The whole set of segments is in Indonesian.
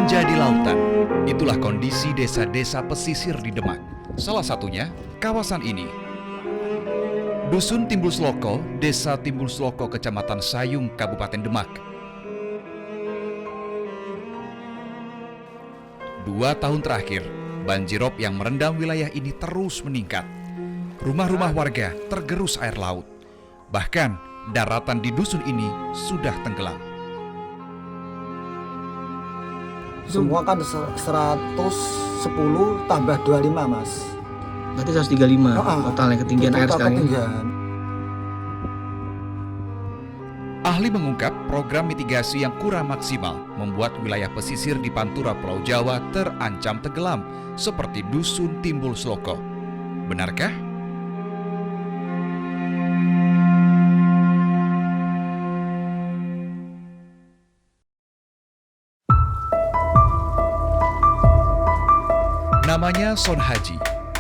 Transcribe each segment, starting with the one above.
menjadi lautan. Itulah kondisi desa-desa pesisir di Demak. Salah satunya kawasan ini. Dusun Timbul Sloko, Desa Timbul Sloko, Kecamatan Sayung, Kabupaten Demak. 2 tahun terakhir, banjirop yang merendam wilayah ini terus meningkat. Rumah-rumah warga tergerus air laut. Bahkan, daratan di dusun ini sudah tenggelam. Semua kan 110 tambah 25, Mas. Berarti 135 totalnya ketinggian air sekarang ini. Ahli mengungkap program mitigasi yang kurang maksimal membuat wilayah pesisir di Pantura Pulau Jawa terancam tenggelam seperti Dusun Timbul Sloko. Benarkah? Namanya Son Haji.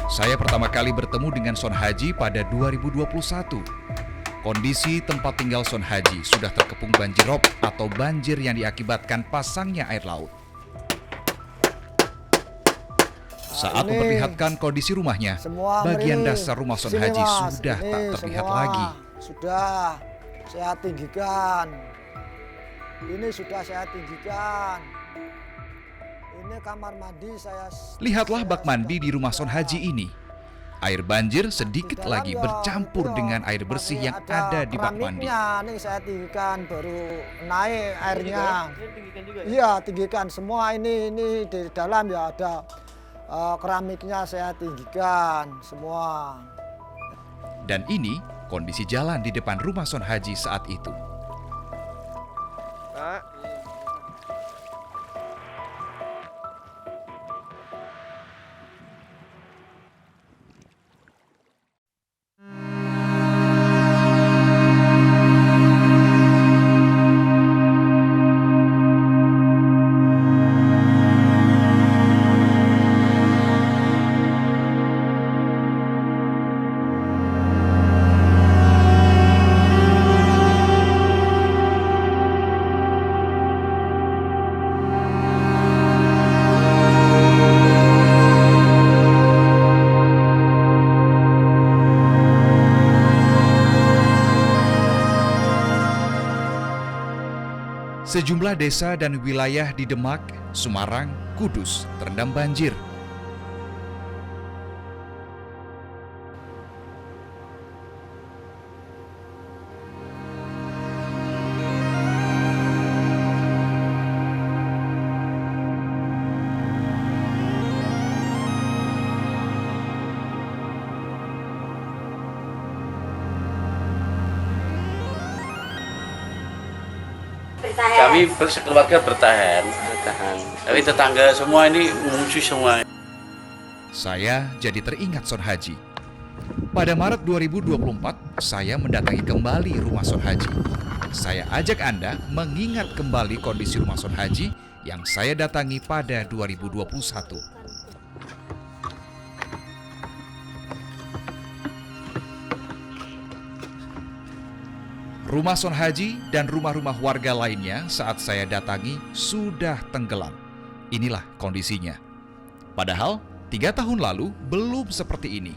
Saya pertama kali bertemu dengan Son Haji pada 2021. Kondisi tempat tinggal Son Haji sudah terkepung banjirop atau banjir yang diakibatkan pasangnya air laut. Saat memperlihatkan kondisi rumahnya, bagian dasar rumah Son Haji sudah tak terlihat lagi. Sudah saya tinggikan. Ini sudah saya tinggikan. Ini kamar mandi saya. Lihatlah bak mandi di rumah Son Haji ini. Air banjir sedikit lagi bercampur dengan air bersih yang ada di bak mandi. Ini saya tinggikan, baru naik airnya. Iya, tinggikan semua ini di dalam ya ada keramiknya saya tinggikan semua. Dan ini kondisi jalan di depan rumah Son Haji saat itu. Sejumlah desa dan wilayah di Demak, Semarang, Kudus terendam banjir. Kami sekeluarga bertahan. Tapi tetangga semua ini mengungsi semua. Saya jadi teringat Son Haji. Pada Maret 2024, saya mendatangi kembali rumah Son Haji. Saya ajak Anda mengingat kembali kondisi rumah Son Haji yang saya datangi pada 2021. Rumah Son Haji dan rumah-rumah warga lainnya saat saya datangi sudah tenggelam. Inilah kondisinya. Padahal 3 tahun lalu belum seperti ini.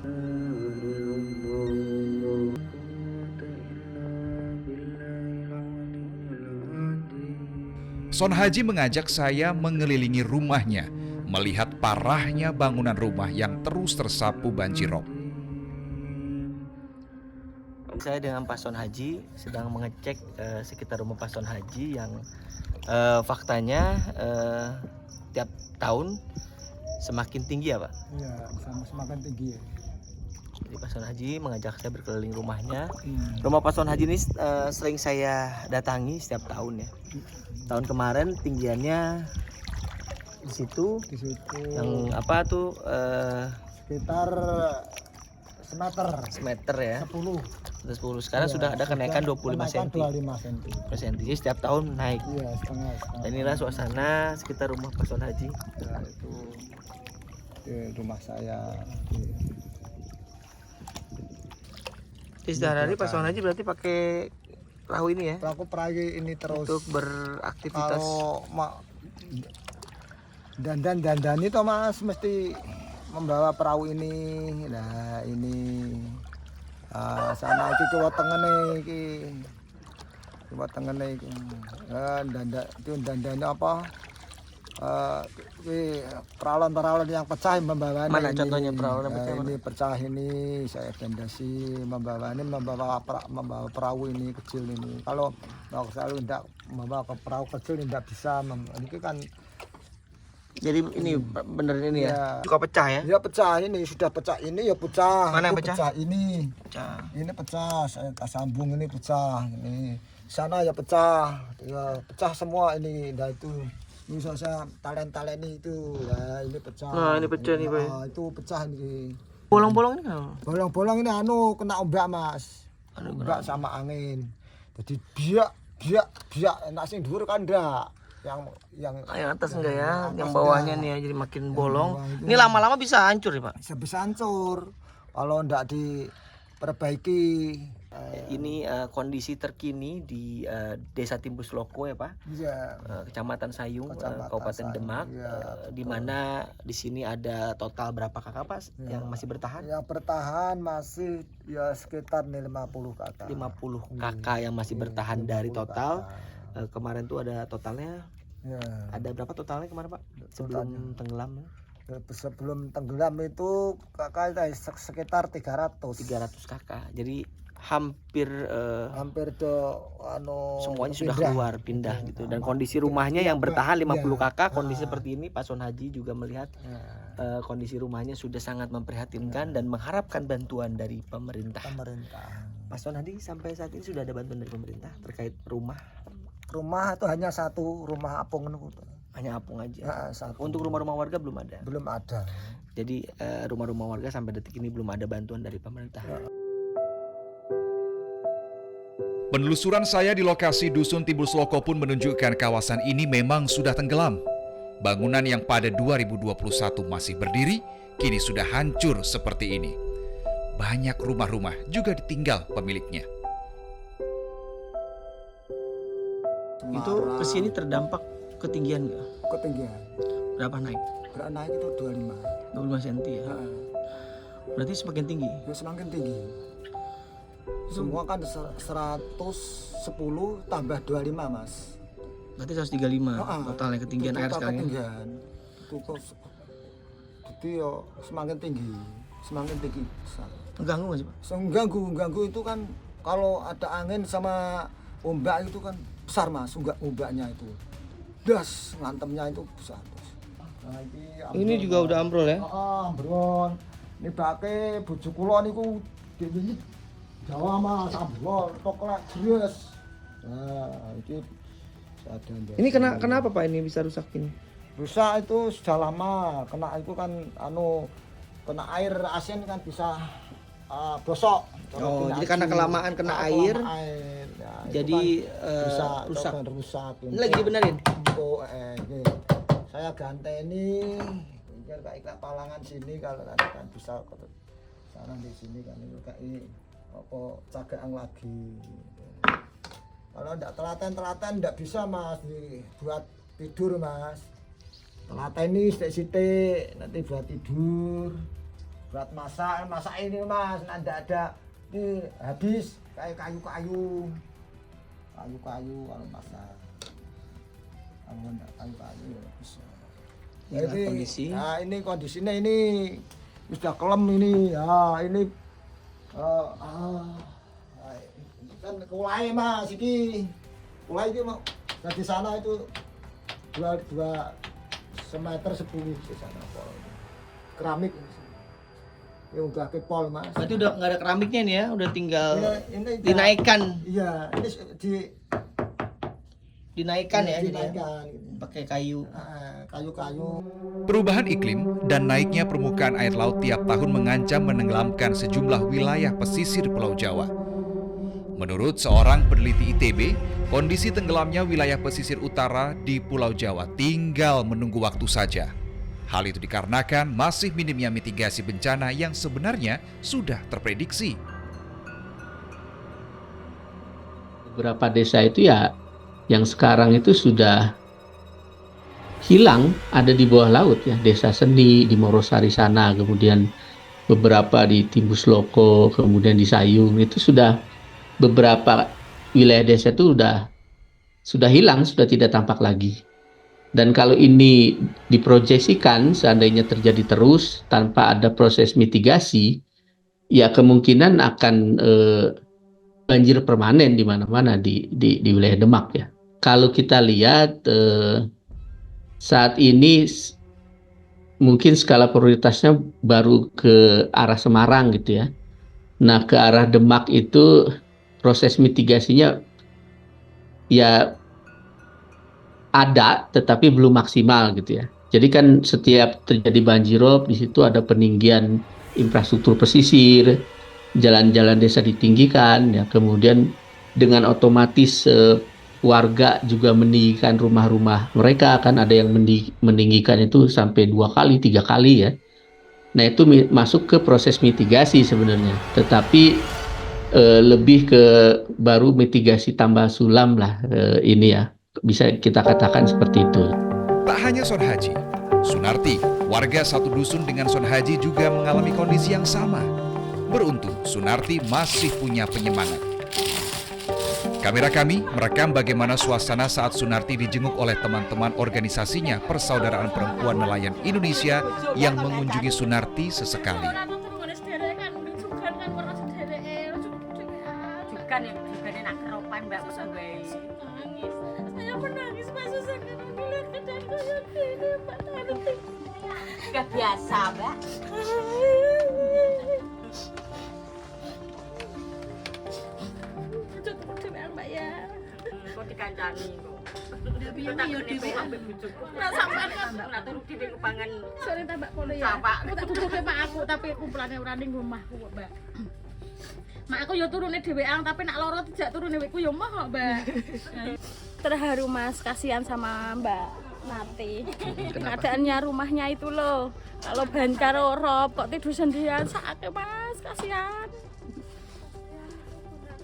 Son Haji mengajak saya mengelilingi rumahnya, melihat parahnya bangunan rumah yang terus tersapu banjirop. Saya dengan Pak Son Haji sedang mengecek sekitar rumah Pak Son Haji yang faktanya tiap tahun semakin tinggi ya Pak? Iya, semakin tinggi ya. Jadi Pak Son Haji mengajak saya berkeliling rumahnya. Rumah Pak Son Haji ini sering saya datangi setiap tahun ya. Tahun kemarin tinggiannya di situ yang apa tuh sekitar semeter ya. 10. Sekarang Ya, sudah ada kenaikan 25 cm. 25 cm. Jadi setiap tahun naik. Iya, setengah. Dan inilah suasana sekitar rumah Pak Son Haji. Ya, itu di rumah saya. Jadi sehari-hari Pak Son Haji berarti pakai perahu ini ya? Aku perahu ini terus. Untuk beraktivitas. Kalau dandan itu Mas mesti membawa perahu ini. Nah ini sana iki kiwa tengene iki. Kiwa tengene iki. Itu dandane apa? Peralon-peralon yang pecah membawa Mana ini. contohnya peralon yang pecah? Ini pecah ini saya dandasi membawa perahu ini kecil ini. Kalau selalu tidak membawa ke perahu kecil tidak bisa. Ini kan Jadi ini benerin ini ya. Juga pecah ya? ya pecah ini sudah pecah ini ya pecah. Mana yang Itu pecah? ini. Pecah. Ini pecah, saya sambung ini pecah. Ini sana ya pecah. Ya pecah semua ini. Nah itu ini saya talen itu. Nah ini pecah. Nah, ini pecah nih, Pak. Itu pecah ini. Bolong-bolong ini kan? Bolong-bolong ini kena ombak Mas. Ombak sama angin. Jadi biak enak sing dhuwur kan ndak. Yang atas enggak ya? Yang atas bawahnya enggak. nih ya, jadi makin bolong. bawah itu. Ini lama-lama bisa hancur ya, Pak? bisa hancur kalau ndak diperbaiki. Ini kondisi terkini di Desa Timbus Loko ya, Pak. Iya. Kecamatan Sayung, Kecamatan Kabupaten Sayung, Demak, iya, di mana di sini ada total berapa kakak, Pak, yang masih bertahan? Yang bertahan masih ya sekitar 50 kakak. 50 kakak yang masih bertahan dari total. Kemarin tuh ada totalnya. Ya. Ada berapa totalnya kemarin, Pak? Sebelum tenggelam? Sebelum tenggelam itu kakak sekitar 300 kakak. Jadi hampir semuanya sudah keluar pindah gitu. Dan kondisi rumahnya yang bertahan 50 kakak, kondisi seperti ini Pak Son Haji juga melihat kondisi rumahnya sudah sangat memprihatinkan dan mengharapkan bantuan dari pemerintah. Pak Son Haji, sampai saat ini sudah ada bantuan dari pemerintah terkait rumah? Rumah itu hanya satu, rumah apung. Hanya apung aja. Satu. Untuk rumah-rumah warga belum ada. Belum ada. Jadi rumah-rumah warga sampai detik ini belum ada bantuan dari pemerintah. Penelusuran saya di lokasi Dusun Timbus Loko pun menunjukkan kawasan ini memang sudah tenggelam. Bangunan yang pada 2021 masih berdiri, kini sudah hancur seperti ini. Banyak rumah-rumah juga ditinggal pemiliknya. Itu kesini terdampak ketinggian nggak? Ketinggian. Berapa naik? Naik itu 25 cm ya? Berarti semakin tinggi? Ya semakin tinggi. Semua kan 110 tambah 25 Mas. Berarti 135 totalnya ketinggian air sekarang ya? Ketinggian. Itu kok jadi ya semakin tinggi. Besar. Mengganggu nggak sih, Pak? Mengganggu itu kan kalau ada angin sama ombak itu kan besar Mas, ombaknya itu. Das ngantemnya itu besar. Nah, ini juga udah ambrol ya? Ambrol. Ini bake bojo kula niku dhewe Jawa Mas, ambrol, toklek jeres. Nah, ini kenapa Pak ini bisa rusak ini? Rusak itu sudah lama, kena itu kan kena air asin kan bisa bosok. Jadi karena kelamaan kena air. Ya, jadi kan bisa rusak. Ini lagi dibenerin. Ini. Saya ganteni, kayak palangan sini kalau nanti kan bisa ke sana di sini kan kayak apa cagaan lagi. Kalau enggak telaten enggak bisa Mas buat tidur Mas. Telaten ini sithik-sithik nanti buat tidur. Buat masak ini Mas, nanti ada ini habis kayak kayu-kayu kalau masak. Kalau enggak kayu-kayu ya bisa. Ini kondisi. Nah, ini kondisinya ini sudah kelem ini. Ya, ini kan kulai Mas iki. Kulai itu dari sana itu 2 semeter 10 di sana. Keramik. Ya udah kepol Mas. Berarti udah nggak ada keramiknya nih ya, udah tinggal ini dinaikkan. Iya, ini dinaikkan ya, dinaikkan. Pakai kayu. Kayu-kayu. Perubahan iklim dan naiknya permukaan air laut tiap tahun mengancam menenggelamkan sejumlah wilayah pesisir Pulau Jawa. Menurut seorang peneliti ITB, kondisi tenggelamnya wilayah pesisir utara di Pulau Jawa tinggal menunggu waktu saja. Hal itu dikarenakan masih minimnya mitigasi bencana yang sebenarnya sudah terprediksi. Beberapa desa itu ya yang sekarang itu sudah hilang, ada di bawah laut ya. Desa Seni di Morosari sana, kemudian beberapa di Timbus Loko, kemudian di Sayung, itu sudah beberapa wilayah desa itu sudah hilang, sudah tidak tampak lagi. Dan kalau ini diproyeksikan seandainya terjadi terus tanpa ada proses mitigasi, ya kemungkinan akan banjir permanen di mana-mana di wilayah Demak ya. Kalau kita lihat saat ini mungkin skala prioritasnya baru ke arah Semarang gitu ya. Nah, ke arah Demak itu proses mitigasinya ya ada, tetapi belum maksimal gitu ya. Jadi kan setiap terjadi banjirop di situ ada peninggian infrastruktur pesisir, jalan-jalan desa ditinggikan, ya kemudian dengan otomatis warga juga meninggikan rumah-rumah mereka, kan ada yang meninggikan itu sampai 2 kali, 3 kali ya. Nah itu masuk ke proses mitigasi sebenarnya, tetapi lebih ke baru mitigasi tambah sulam lah ini ya, bisa kita katakan seperti itu. Tak hanya Son Haji, Sunarti, warga satu dusun dengan Son Haji juga mengalami kondisi yang sama. Beruntung, Sunarti masih punya penyemangat. Kamera kami merekam bagaimana suasana saat Sunarti dijenguk oleh teman-teman organisasinya Persaudaraan Perempuan Nelayan Indonesia yang mengunjungi Sunarti sesekali. Gak biasa, Mbak. Kok dikancani kok. Piye yo dhewe ambek bojoku. Ora sampean kan nak turu dhewe kepangan. Sore ta Mbak kono ya. Aku tak tutupe Pak aku tapi kumpulane ora ning omahku kok, Mbak. Mak aku yo turune dhewean tapi nak loro tidak turune wekku yo mah kok, Mbak. Terharu Mas, kasihan sama Mbak Nati. Keadaannya rumahnya itu loh. Kalau bancar rob kok tidur sendirian sakit Mas, kasihan.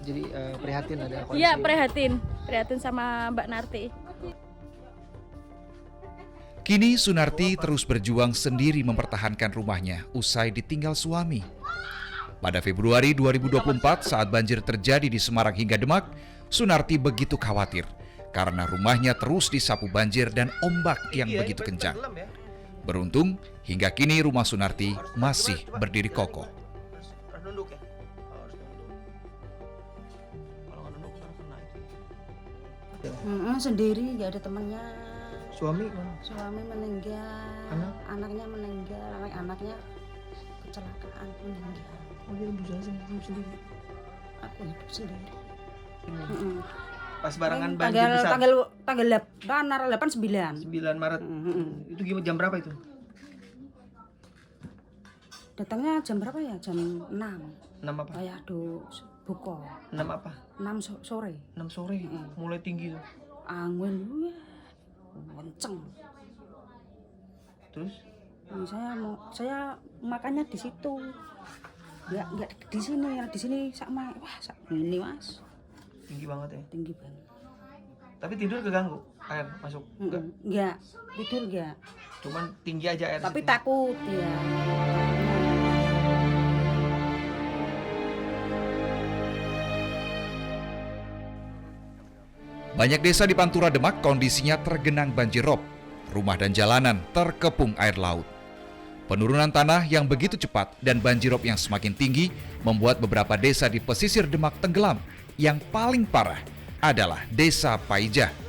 Jadi prihatin ada kondisi. Iya, prihatin sama Mbak Narti. Kini Sunarti terus berjuang sendiri mempertahankan rumahnya usai ditinggal suami. Pada Februari 2024 saat banjir terjadi di Semarang hingga Demak, Sunarti begitu khawatir karena rumahnya terus disapu banjir dan ombak yang begitu kencang. Beruntung, hingga kini rumah Sunarti masih berdiri kokoh. Sendiri, nggak ada temannya. Suami mana? Suami meninggal, anaknya meninggal, anak-anaknya kecelakaan meninggal. Oh dia berusaha sendiri. Aku hidup sendiri. Pas barengan banjir besar. Tanggal 8/9. 9 Maret. Itu gimana, jam berapa itu? Datangnya jam berapa ya? Jam 6. 6 apa? Kayak buka. 6 apa? 6 sore. 6 sore. Mulai tinggi tuh. Angin kenceng. Terus? Saya makannya di situ. Enggak di sini sama. Wah, ini Mas. Tinggi banget ya? Tinggi banget. Tapi tidur keganggu? Air masuk? Enggak, tidur enggak. Cuman tinggi aja air. Tapi takut ya. Banyak desa di Pantura Demak kondisinya tergenang banjir rob. Rumah dan jalanan terkepung air laut. Penurunan tanah yang begitu cepat dan banjirop yang semakin tinggi membuat beberapa desa di pesisir Demak tenggelam. Yang paling parah adalah Desa Paijah.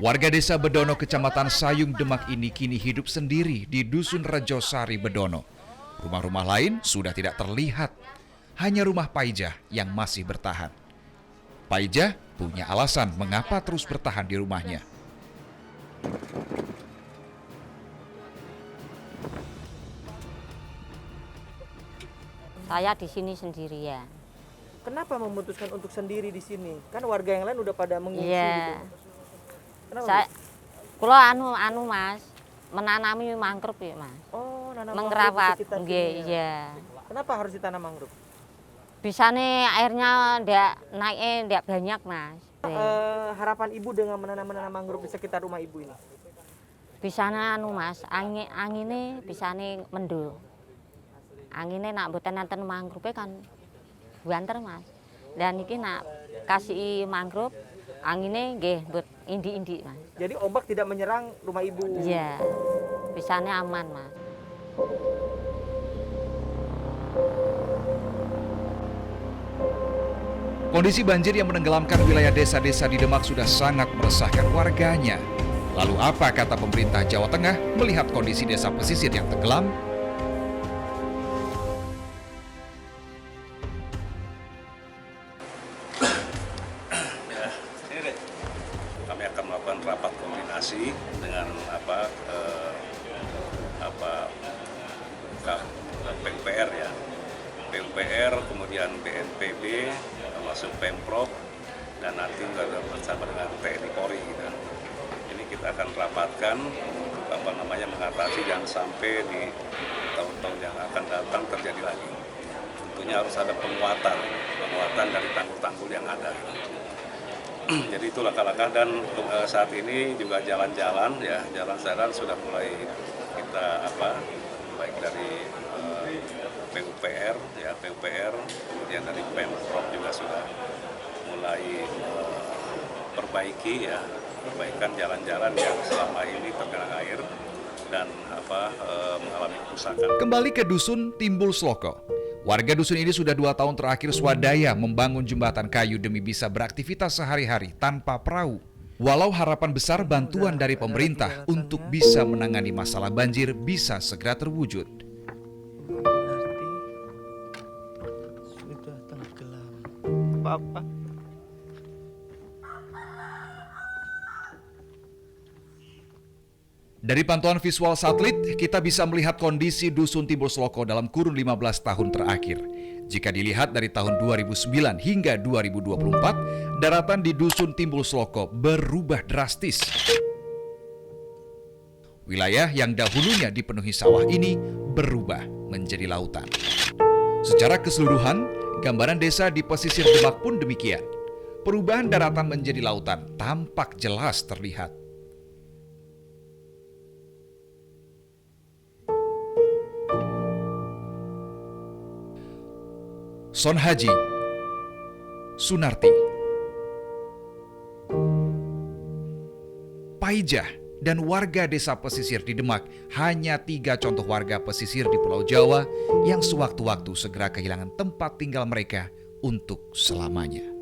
Warga desa Bedono, Kecamatan Sayung, Demak ini kini hidup sendiri di Dusun Rejosari, Bedono. Rumah-rumah lain sudah tidak terlihat, hanya rumah Paijah yang masih bertahan. Paijah punya alasan mengapa terus bertahan di rumahnya. Saya di sini sendirian. Kenapa memutuskan untuk sendiri di sini? Kan warga yang lain udah pada mengungsi gitu. Iya. Kenapa? Saya Kula Mas, menanami mangrove ya Mas. Oh, nanam Mengrawat, mangrove di sekitar nggih, sini ya. iya. Kenapa harus ditanam mangrove? Bisane airnya ndak banyak Mas. Harapan Ibu dengan menanam mangrove di sekitar rumah Ibu ini? Bisane Mas, angine bisane mendung. Angine nak mboten nenten mangrove kan banter Mas. Dan iki nak kasih mangrove, angine nggih mbut indi-indi Mas. Jadi ombak tidak menyerang rumah Ibu? Iya, bisane aman Mas. Kondisi banjir yang menenggelamkan wilayah desa-desa di Demak sudah sangat meresahkan warganya. Lalu apa kata pemerintah Jawa Tengah melihat kondisi desa pesisir yang tenggelam? Kami akan melakukan rapat koordinasi dengan PUPR ya, PUPR, kemudian BNPB, termasuk Pemprov, dan nanti juga bersama dengan TNI Polri. Gitu. Ini kita akan rapatkan untuk mengatasi jangan sampai di tahun-tahun yang akan datang terjadi lagi. Tentunya harus ada penguatan dari tanggul-tanggul yang ada. Jadi itu langkah-langkah, dan saat ini juga jalan-jalan sudah mulai kita baik dari PUPR kemudian dari Pemprov juga sudah mulai perbaikan jalan-jalan yang selama ini tergenang air dan mengalami kerusakan. Kembali ke dusun Timbul Sloko. Warga dusun ini sudah 2 tahun terakhir swadaya membangun jembatan kayu demi bisa beraktivitas sehari-hari tanpa perahu. Walau harapan besar bantuan dari pemerintah untuk bisa menangani masalah banjir bisa segera terwujud. Sudah tenggelam. Papa. Dari pantauan visual satelit, kita bisa melihat kondisi dusun Timbul Sloko dalam kurun 15 tahun terakhir. Jika dilihat dari tahun 2009 hingga 2024, daratan di dusun Timbul Sloko berubah drastis. Wilayah yang dahulunya dipenuhi sawah ini berubah menjadi lautan. Secara keseluruhan, gambaran desa di pesisir Demak pun demikian. Perubahan daratan menjadi lautan tampak jelas terlihat. Son Haji, Sunarti, Paijah, dan warga desa pesisir di Demak hanya 3 contoh warga pesisir di Pulau Jawa yang sewaktu-waktu segera kehilangan tempat tinggal mereka untuk selamanya.